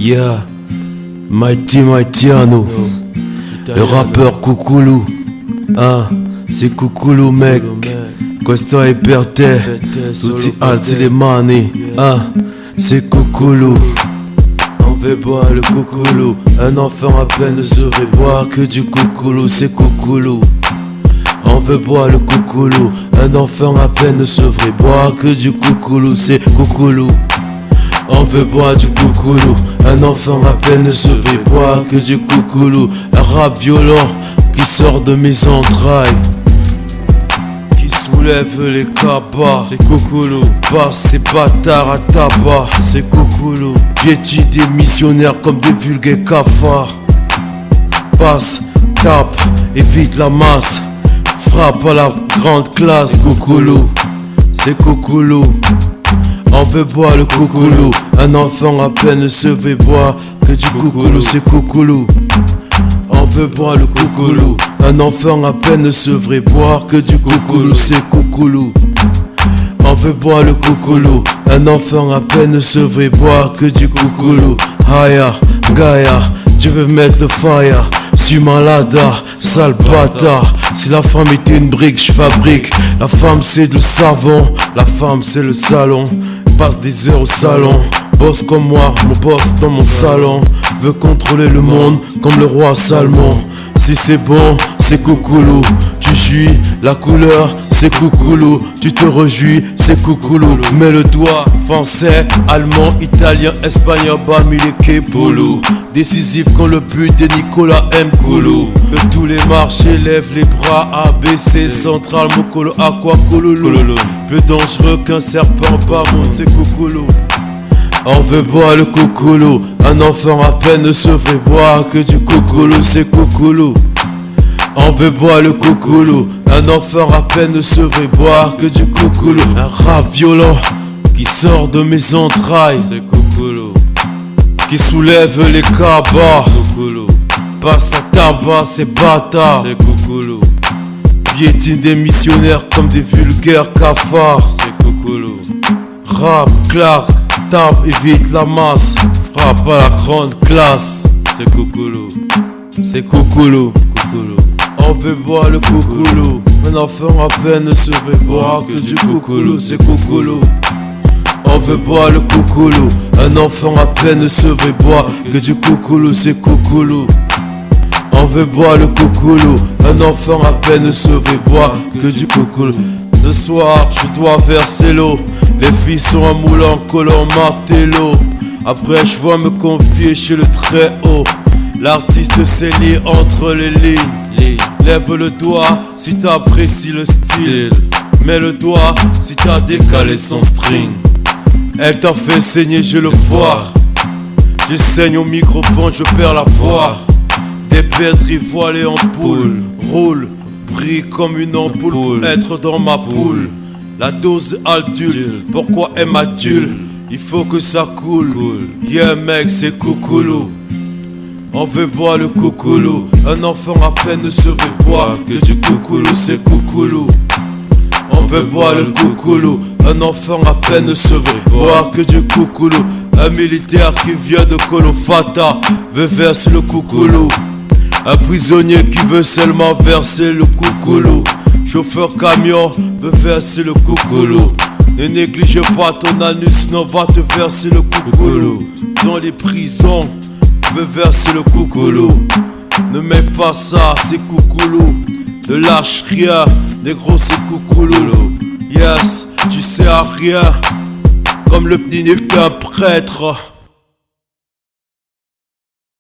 Yeah, Mighty Mightyano, le rappeur Koukoulou. Ah, c'est Koukoulou mec. Questo è per te, tutti alzi le mani. Ah, c'est Koukoulou. On veut boire le Koukoulou. Un enfant à peine ne saurait boire que du Koukoulou, c'est Koukoulou. On veut boire le Koukoulou. Un enfant à peine ne saurait boire que du Koukoulou, c'est Koukoulou. On veut boire du Koukoulou. Un enfant à peine ne saurait boire que du Koukoulou. Un rap violent qui sort de mes entrailles, qui soulève les cabas, c'est Koukoulou. Passe ces bâtards à tabac, c'est Koukoulou. Piétine des missionnaires comme des vulgaires cafards. Passe, tape, évite la masse, frappe à la grande classe, Koukoulou. C'est Koukoulou. On veut boire le Koukoulou. Un enfant à peine ne se veut boire que du Koukoulou, c'est Koukoulou. On veut boire le Koukoulou. Un enfant à peine ne se veut boire que du Koukoulou, c'est Koukoulou. On veut boire le Koukoulou. Un enfant à peine ne se veut boire que du Koukoulou. Haya, Gaïa, tu veux mettre le fire. Suis malada, sale bâtard. Si la femme était une brique, je fabrique. La femme c'est le savon, la femme c'est le salon. Passe des heures au salon, bosse comme moi, mon boss dans mon salon. Veut contrôler le monde comme le roi Salmon. Si c'est bon, c'est Koukoulou. Tu jouis la couleur, c'est Koukoulou. Tu te réjouis, c'est Koukoulou. Mets le doigt, français, allemand, italien, espagnol, bamileke, polo. Décisif quand le but de Nicolas M. Koulou. Que tous les marchés lèvent les bras, ABC, central, Mokolo, Aqua, Kouloulou. Plus dangereux qu'un serpent, Bamoun, c'est Koukoulou. On veut boire le Koukoulou. Un enfant à peine ne se fait boire que du Koukoulou, c'est Koukoulou. On veut boire le Koukoulou. Un enfant à peine ne se fait boire que du Koukoulou. Un rap violent qui sort de mes entrailles, c'est Koukoulou. Qui soulève les cabas, Koukoulou. Passe à tabac, c'est bâtard, c'est Koukoulou. Piétine des missionnaires comme des vulgaires cafards, c'est Koukoulou. Rap, claque, tape, évite la masse, frappe à la grande classe, c'est Koukoulou. C'est Koukoulou, Koukoulou. On veut boire le Koukoulou. Un enfant à peine ne se veut boire que du Koukoulou, c'est Koukoulou. On veut boire le Koukoulou. Un enfant à peine ne se veut boire que du Koukoulou, c'est Koukoulou. On veut boire le Koukoulou. Un enfant à peine ne se veut boire que du Koukoulou. Ce soir je dois verser l'eau. Les filles sont en moulant collant martello. Après je vois me confier chez le très haut. L'artiste s'est lié entre les lignes. Lève le doigt si t'apprécies le style. Mets le doigt si t'as décalé son string. Elle t'a fait saigner, je le vois. Je saigne au microphone, je perds la voix. Des perdrix voilées en poule. Roule, brille comme une ampoule pour être dans ma poule. La dose adulte, pourquoi elle m'adule? Il faut que ça coule. Yeah mec, c'est Koukoulou. On veut boire le Koukoulou. Un enfant à peine ne se veut boire que du Koukoulou, c'est Koukoulou. On veut boire le Koukoulou. Un enfant à peine ne se veut boire que du Koukoulou. Un militaire qui vient de Kolofata veut verser le Koukoulou. Un prisonnier qui veut seulement verser le Koukoulou. Chauffeur camion veut verser le Koukoulou. Ne néglige pas ton anus, non va te verser le Koukoulou. Dans les prisons, veut verser le Koukoulou. Ne mets pas ça, c'est Koukoulou. Ne lâche rien, négro c'est Koukoulou. Yes, tu sais à rien. Comme le petit n'est qu'un prêtre.